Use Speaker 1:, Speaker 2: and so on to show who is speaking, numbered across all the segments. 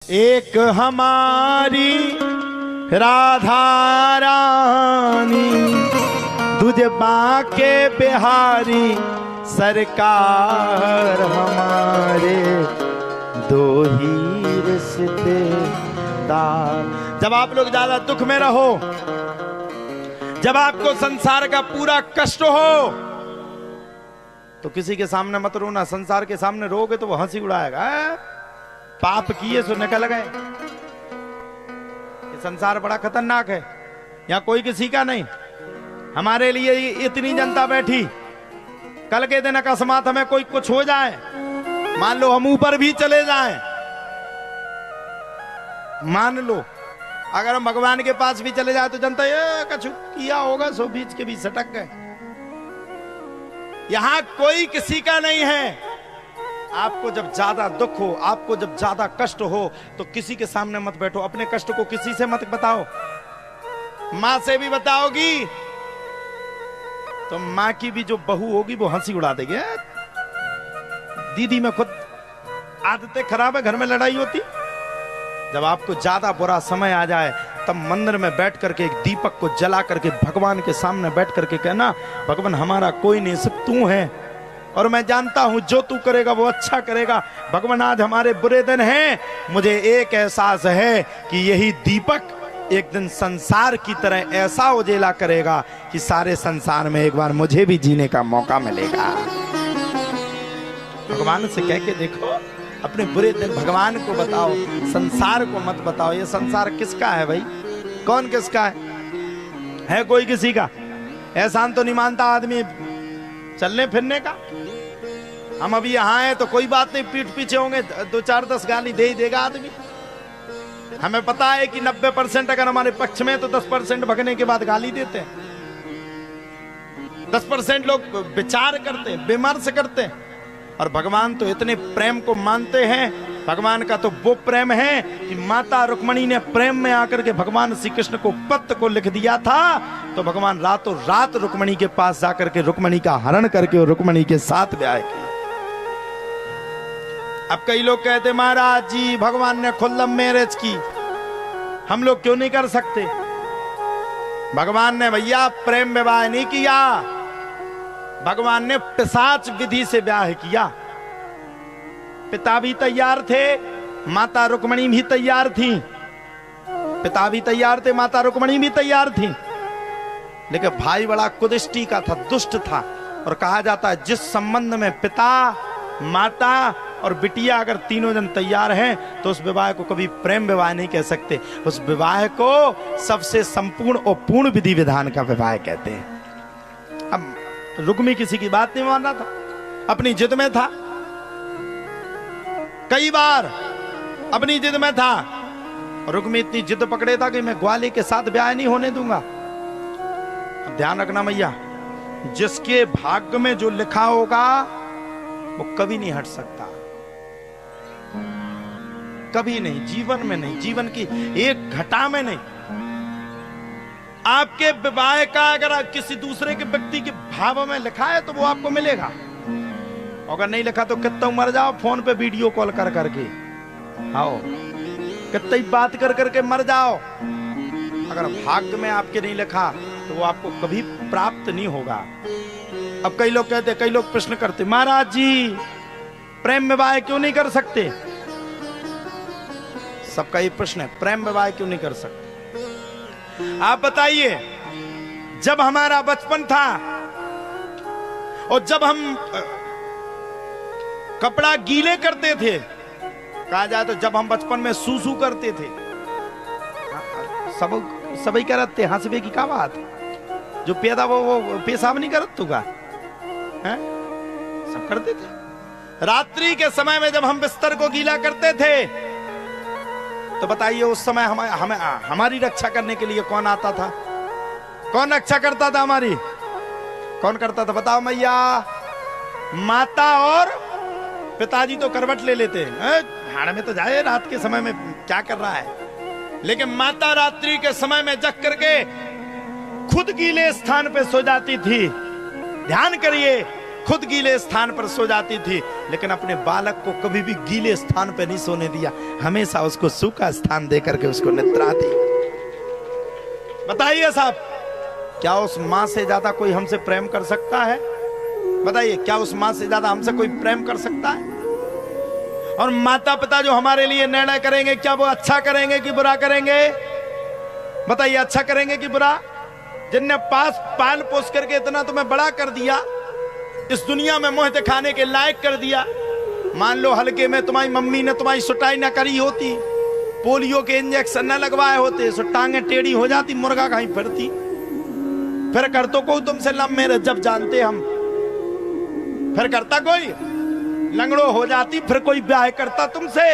Speaker 1: एक हमारी राधा रानी, तुझे बाके बिहारी सरकार, हमारे दो ही रिश्तेदार। जब आप लोग ज्यादा दुख में रहो, जब आपको संसार का पूरा कष्ट हो, तो किसी के सामने मत रोना। संसार के सामने रोगे तो वो हंसी उड़ाएगा, पाप किए सो निकल गए। ये संसार बड़ा खतरनाक है, यहाँ कोई किसी का नहीं। हमारे लिए इतनी जनता बैठी, कल के दिन अकस्मात हमें कोई कुछ हो जाए, मान लो हम ऊपर भी चले जाएं, मान लो अगर हम भगवान के पास भी चले जाए तो जनता ये कछु किया होगा सो बीच के बीच सटक गए। यहां कोई किसी का नहीं है। आपको जब ज्यादा दुख हो, आपको जब ज्यादा कष्ट हो, तो किसी के सामने मत बैठो, अपने कष्ट को किसी से मत बताओ। मां से भी बताओगी तो मां की भी जो बहू होगी वो हंसी उड़ा देगी। दीदी में खुद आदतें खराब है, घर में लड़ाई होती। जब आपको ज्यादा बुरा समय आ जाए तब मंदिर में बैठ करके एक दीपक को जला करके भगवान के सामने बैठ करके कहना, भगवान हमारा कोई नहीं, सिर्फ तू है, और मैं जानता हूं जो तू करेगा वो अच्छा करेगा। भगवान आज हमारे बुरे दिन हैं, मुझे एक एहसास है कि यही दीपक एक दिन संसार की तरह ऐसा उजेला करेगा कि सारे संसार में एक बार मुझे भी जीने का मौका मिलेगा। भगवान से कह के देखो, अपने बुरे दिन भगवान को बताओ, संसार को मत बताओ। ये संसार किसका है भाई? कौन किसका है कोई किसी का? एहसान तो नहीं मानता आदमी चलने फिरने का। हम अभी यहाँ हैं तो कोई बात नहीं, पीठ पीछे होंगे 2-4-10 गाली दे ही देगा आदमी। हमें पता है कि 90% अगर हमारे पक्ष में तो 10% भगने के बाद गाली देते हैं। 10% लोग विचार करते हैं, विमर्श करते हैं। और भगवान तो इतने प्रेम को मानते हैं। भगवान का तो वो प्रेम है कि माता रुक्मणी ने प्रेम में आकर के भगवान श्री कृष्ण को पत्र को लिख दिया था, तो भगवान रातों रात रुक्मणी के पास जाकर के रुक्मणी का हरण करके और रुक्मणी के साथ ब्याह किया। अब कई लोग कहते महाराज जी भगवान ने खुल्लम मैरिज की, हम लोग क्यों नहीं कर सकते? भगवान ने भैया प्रेम विवाह नहीं किया, भगवान ने पिशाच विधि से ब्याह किया। पिता भी तैयार थे, माता रुक्मणी भी तैयार थी। पिता भी तैयार थे, माता रुक्मणी भी तैयार थी, लेकिन भाई बड़ा कुदृष्टि का था, दुष्ट था। और कहा जाता है जिस संबंध में पिता, माता और बिटिया अगर तीनों जन तैयार हैं तो उस विवाह को कभी प्रेम विवाह नहीं कह सकते। उस विवाह को सबसे संपूर्ण और पूर्ण विधि विधान का विवाह कहते हैं। अब रुक्मी किसी की बात नहीं मान रहा था, अपनी जिद में था, कई बार अपनी जिद में था। रुक्मी इतनी जिद पकड़े था कि मैं ग्वाली के साथ ब्याह नहीं होने दूंगा। अब ध्यान रखना मैया, जिसके भाग्य में जो लिखा होगा वो कभी नहीं हट सकता, कभी नहीं, जीवन में नहीं, जीवन की एक घटा में नहीं। आपके विवाह का अगर किसी दूसरे के व्यक्ति के भाव में लिखा है तो वो आपको मिलेगा, अगर नहीं लिखा तो कितना मर जाओ फोन पे वीडियो कॉल कर करके, आओ कितना बात कर करके मर जाओ, अगर भाग्य में आपके नहीं लिखा तो वो आपको कभी प्राप्त नहीं होगा। अब कई लोग कहते, कई लोग प्रश्न करते महाराज जी प्रेम विवाह क्यों नहीं कर सकते? सबका ये प्रश्न है, प्रेम विवाह क्यों नहीं कर सकते? आप बताइए, जब हमारा बचपन था और जब हम कपड़ा गीले करते थे, कहा जाए तो जब हम बचपन में सूसू करते थे, सभी करते हंसबे की क्या बात, जो पैदा वो पेशाब नहीं करत तू का है? सब करते थे। रात्रि के समय में जब हम बिस्तर को गीला करते थे तो बताइए उस समय हमारी रक्षा करने के लिए कौन आता था? कौन रक्षा करता था हमारी? कौन करता था बताओ मैया? माता और पिताजी तो करवट ले लेते हैं, भाड़ में तो जाए, रात के समय में क्या कर रहा है, लेकिन माता रात्रि के समय में जग करके खुद गीले स्थान पे सो जाती थी। ध्यान करिए, खुद गीले स्थान पर सो जाती थी, लेकिन अपने बालक को कभी भी गीले स्थान पर नहीं सोने दिया, हमेशा उसको सूखा स्थान देकर के उसको निद्रा दी। बताइए साहब, क्या उस मां से ज्यादा कोई हमसे प्रेम कर सकता है? बताइए, क्या उस मां से ज्यादा हमसे कोई प्रेम कर सकता है? और माता पिता जो हमारे लिए निर्णय करेंगे, क्या वो अच्छा करेंगे कि बुरा करेंगे? बताइए, अच्छा करेंगे कि बुरा? जिनने पाल पोस करके इतना तुम्हें बड़ा कर दिया, इस दुनिया में मुंह दिखाने के लायक कर दिया। मान लो हल्के में तुम्हारी मम्मी ने तुम्हारी सुटाई न करी होती, पोलियो के इंजेक्शन न लगवाए होते, सो टांगे टेढ़ी हो जाती, मुर्गा कहीं फिरती। फिर कर तो कोई तुमसे लव मैरिज, जब जानते हम, फिर करता कोई? लंगड़ो हो जाती, फिर कोई ब्याह करता तुमसे?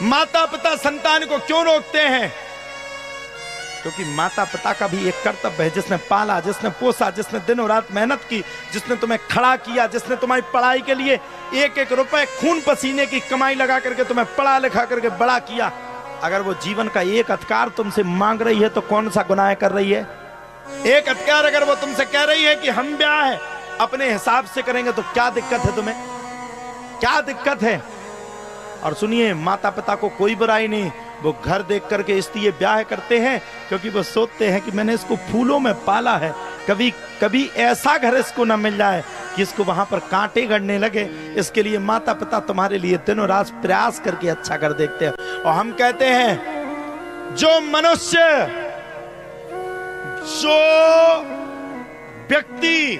Speaker 1: माता पिता संतान को क्यों रोकते हैं? क्योंकि माता पिता का भी एक कर्तव्य है, जिसने पाला, जिसने पोसा, जिसने दिनों रात मेहनत की, जिसने तुम्हें खड़ा किया, जिसने तुम्हारी पढ़ाई के लिए एक एक रुपए खून पसीने की कमाई लगा करके तुम्हें पढ़ा लिखा करके बड़ा किया, अगर वो जीवन का एक अधिकार तुमसे मांग रही है तो कौन सा गुनाह कर रही है? एक अधिकार अगर वो तुमसे कह रही है कि हम ब्याह अपने हिसाब से करेंगे, तो क्या दिक्कत है तुम्हें? क्या दिक्कत है? और सुनिए, माता पिता को कोई बुराई नहीं, वो घर देख करके इसलिए ब्याह करते हैं क्योंकि वो सोचते हैं कि मैंने इसको फूलों में पाला है, कभी कभी ऐसा घर इसको न मिल जाए कि इसको वहां पर कांटे गड़ने लगे। इसके लिए माता पिता तुम्हारे लिए दिनों रात प्रयास करके अच्छा कर देखते हैं। और हम कहते हैं, जो मनुष्य, जो व्यक्ति,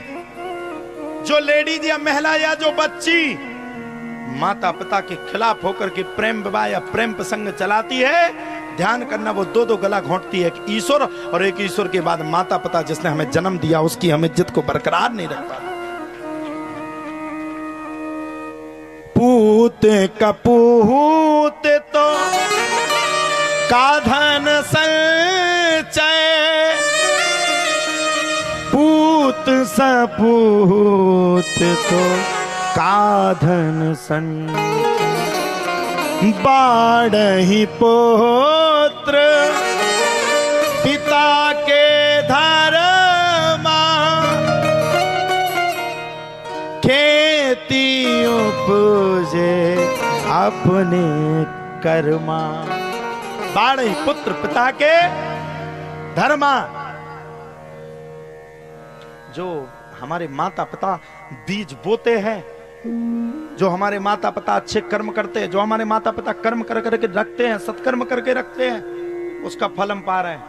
Speaker 1: जो लेडीज या महिला या जो बच्ची माता पिता के खिलाफ होकर के प्रेम विवाह या प्रेम प्रसंग चलाती है, ध्यान करना, वो दो गला घोंटती है, एक ईश्वर और एक ईश्वर के बाद माता पिता जिसने हमें जन्म दिया, उसकी हम इज्जत को बरकरार नहीं रख पाते। पूत कपूत तो का धन संचय, पूत सपूत तो का धन संचय, बाढ़हि पुत्र पिता के धर्मा, खेती उपजे अपने कर्मा। बाढ़हि पुत्र पिता के धर्मा। जो हमारे माता पिता बीज बोते हैं, जो हमारे माता पिता अच्छे कर्म करते हैं, जो हमारे माता पिता कर्म कर करके रखते हैं, सत्कर्म करके रखते हैं, उसका फल हम पा रहे हैं।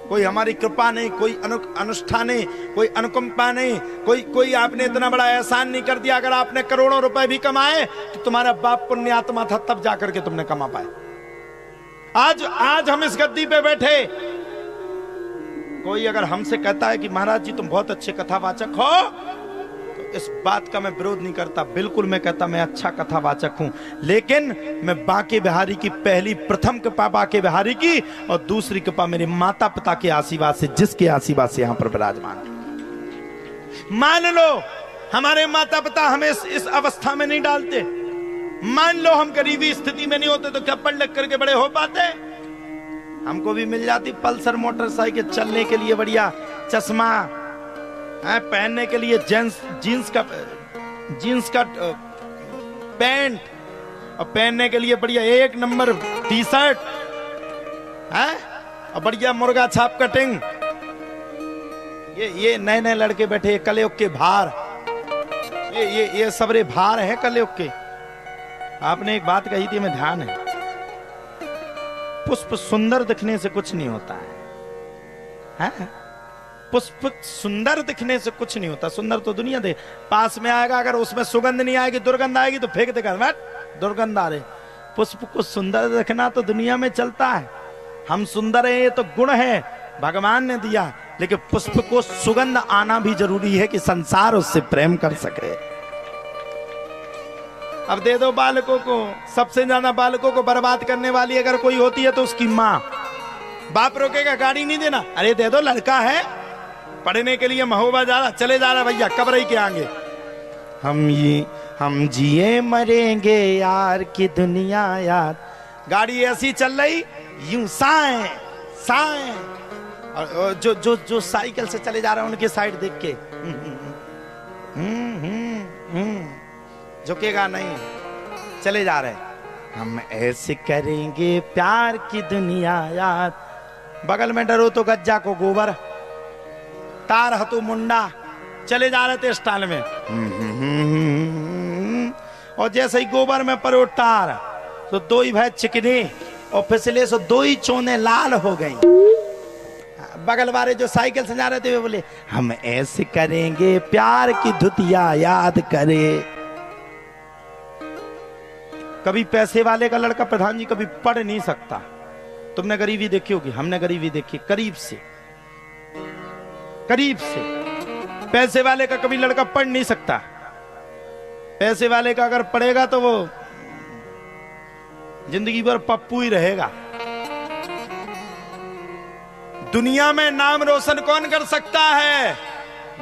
Speaker 1: कोई हमारी कृपा नहीं, कोई अनुष्ठान नहीं, कोई अनुकंपा नहीं, कोई आपने इतना बड़ा एहसान नहीं कर दिया। अगर आपने करोड़ों रुपए भी कमाए तो तुम्हारा बाप पुण्यात्मा था, तब जाकर के तुमने कमा पाए। आज हम इस गद्दी पे बैठे, कोई अगर हमसे कहता है कि महाराज जी तुम बहुत अच्छे कथावाचक हो, तो इस बात का मैं विरोध नहीं करता, बिल्कुल मैं कहता मैं अच्छा कथावाचक हूं, लेकिन मैं बांके बिहारी की पहली प्रथम कृपा बांके बिहारी की, और दूसरी कृपा मेरे माता पिता के आशीर्वाद से, जिसके आशीर्वाद से यहां पर विराजमान। मान लो हमारे माता पिता हमें इस अवस्था में नहीं डालते, मान लो हम गरीबी स्थिति में नहीं होते, तो क्या पढ़ लिख करके बड़े हो पाते? हमको भी मिल जाती पल्सर मोटरसाइकिल, चलने के लिए बढ़िया चश्मा, पहनने के लिए जीन्स का पैंट, और पहनने के लिए बढ़िया 1 नंबर टी शर्ट, और बढ़िया मुर्गा छाप कटिंग। ये नए नए लड़के बैठे कलयुग के भार, ये सबरे भार हैं कलयुग के। आपने एक बात कही थी, हमें ध्यान है, पुष्प सुंदर दिखने से कुछ नहीं होता है? पुष्प सुंदर दिखने से कुछ नहीं होता। सुंदर तो दुनिया दे पास में आएगा, अगर उसमें सुगंध नहीं आएगी, दुर्गंध आएगी तो फेंक देगा, दुर्गंध आ रही। पुष्प को सुंदर दिखना तो दुनिया में चलता है, हम सुंदर हैं, ये तो गुण है, भगवान ने दिया, लेकिन पुष्प को सुगंध आना भी जरूरी है कि संसार उससे प्रेम कर सके। अब दे दो बालकों को, सबसे ज्यादा बालकों को बर्बाद करने वाली अगर कोई होती है तो उसकी माँ। बाप रोकेगा गाड़ी नहीं देना, अरे दे दो, लड़का है पढ़ने के लिए महोबा जा रहा, चले जा रहा भैया, कब रही के आगे। हम जिए मरेंगे यार की दुनिया यार, गाड़ी ऐसी चल रही यूं साए, और जो साइकिल से चले जा रहे हैं उनके साइड देख के झुकेगा नहीं, चले जा रहे। हम ऐसे करेंगे प्यार की दुनिया याद, बगल में डरो तो गज्जा को गोबर, तार हतु मुंडा, चले जा रहे थे स्टाइल में। और जैसे ही गोबर में परो तार तो दो ही भाई चिकने और फिसले सो दो ही चोने लाल हो गई। बगल वाले जो साइकिल से जा रहे थे वे बोले हम ऐसे करेंगे प्यार की धुतिया याद करे। कभी पैसे वाले का लड़का प्रधान जी कभी पढ़ नहीं सकता, तुमने गरीबी देखी होगी, हमने गरीबी देखी करीब से, करीब से। पैसे वाले का कभी लड़का पढ़ नहीं सकता, पैसे वाले का अगर पढ़ेगा तो वो जिंदगी भर पप्पू ही रहेगा। दुनिया में नाम रोशन कौन कर सकता है?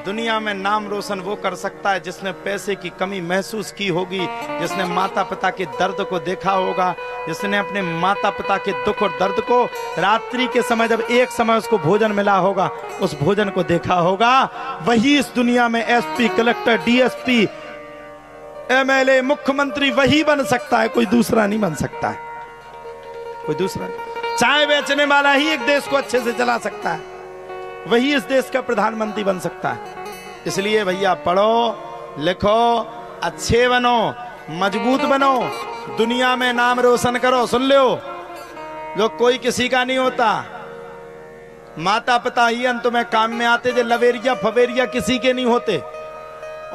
Speaker 1: दुनिया में नाम रोशन वो कर सकता है जिसने पैसे की कमी महसूस की होगी, जिसने माता पिता के दर्द को देखा होगा, जिसने अपने माता पिता के दुख और दर्द को रात्रि के समय जब एक समय उसको भोजन मिला होगा उस भोजन को देखा होगा। वही इस दुनिया में एसपी, कलेक्टर, डीएसपी, एमएलए, मुख्यमंत्री वही बन सकता है, कोई दूसरा नहीं बन सकता है, कोई दूसरा। चाय बेचने वाला ही एक देश को अच्छे से चला सकता है, वही इस देश का प्रधानमंत्री बन सकता है। इसलिए भैया पढ़ो लिखो, अच्छे बनो, मजबूत बनो, दुनिया में नाम रोशन करो। सुन लो, जो कोई किसी का नहीं होता, माता पिता ही अंत में काम में आते, जो लवेरिया फवेरिया किसी के नहीं होते।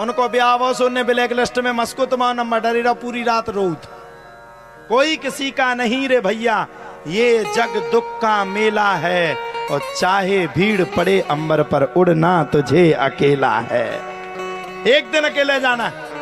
Speaker 1: उनको ब्याह सुनने ब्लैक लिस्ट में मस्को तुम्हारा नंबर डरेरा पूरी रात रोत, कोई किसी का नहीं रे भैया। ये जग दुख का मेला है और चाहे भीड़ पड़े अंबर पर उड़ना तुझे अकेला है। एक दिन अकेले जाना है।